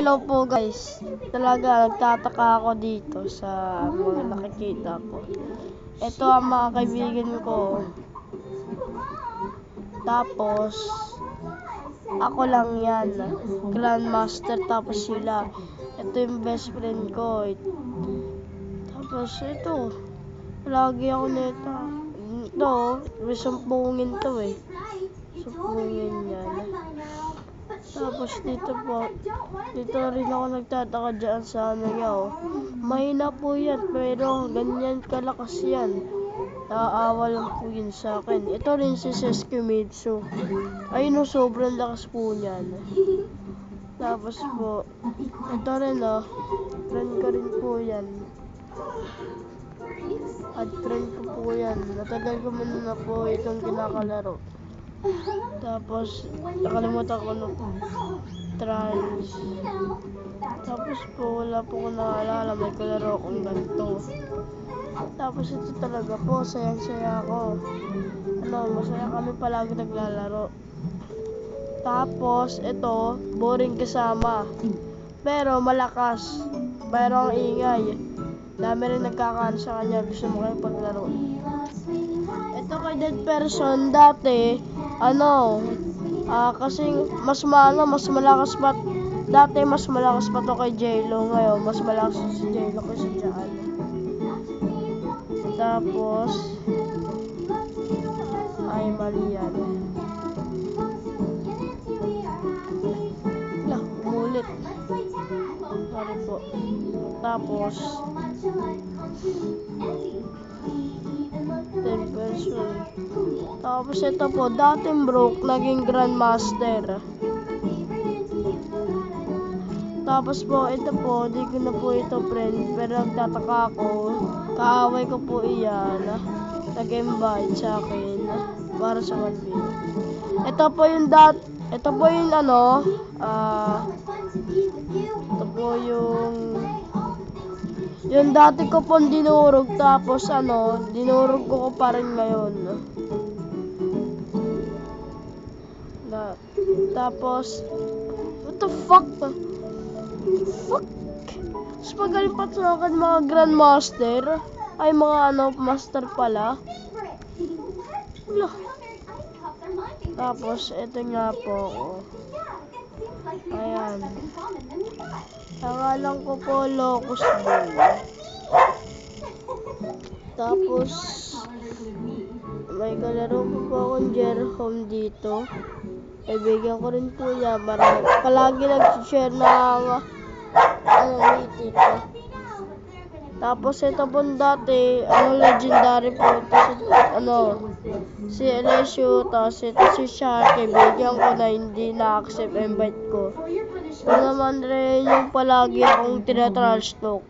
Hello po guys, talaga nagtataka ako dito sa mga nakikita ko. Ito ang mga kaibigan ko. Tapos, ako lang yan, Grandmaster, tapos sila. Ito yung best friend ko. Tapos ito, lagi ako nito. Ito, may sumpungin to eh. Sumpungin yan. Tapos dito po, dito rin ako nagtataka dyan sa ano niya oh. Mahina po yan, pero ganyan kalakas yan. Naaawa lang po yun sa akin. Ito rin si Seskimitsu. Ayun oh, sobrang lakas po niyan. Tapos po, ito rin oh, friend ko rin po yan. At friend ko po yan. Natagal ko muna na po itong kinakalaro. Tapos, nakalimutan ko na po. Trans. Tapos po, wala po ko naalala. May kalaro akong ganito. Tapos ito talaga po, sayang-saya ako. Masaya kami palagi naglalaro. Tapos, ito, boring kasama. Pero malakas. Pero ang ingay. Dami rin nagkakaan sa kanya. Gusto mo kayo paglaro. Ito kay Dead Person, dati, kasi mas malakas pa. Dati mas malakas pa to kay J-Lo. Ngayon, mas malakas si J-Lo kasi dyan. Tapos, ay mali yan. Umulit. Sorry po. Tapos, 10 person. Tapos ito po, dating broke, naging Grandmaster. Tapos po, ito po, di ko na po ito friend, pero nagtataka ako, kaaway ko po iyan, nag-invite sa akin, para sa kanila. Ito po yung ito po yung yung dati ko pong dinurog, tapos dinurog ko pa rin ngayon. Tapos, what the fuck? Mas magaling pa sa akin mga Grandmaster. Ay, mga master pala. Tapos, ito nga po. Ayan. Pangalan ko po, Locus Boy. Tapos, may kalaro po akong Jerome dito. Kaibigan ko rin po yan. Palagi nag-share ng meeting. Tapos ito po dati, legendary po ito si Alessio, tapos ito si Shark, kaibigan ko na hindi na-accept invite ko. Ito naman rin yung palagi akong tinatrash talk.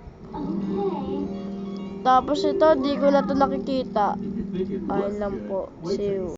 Tapos ito, di ko na ito nakikita. Ayun lang po. See you.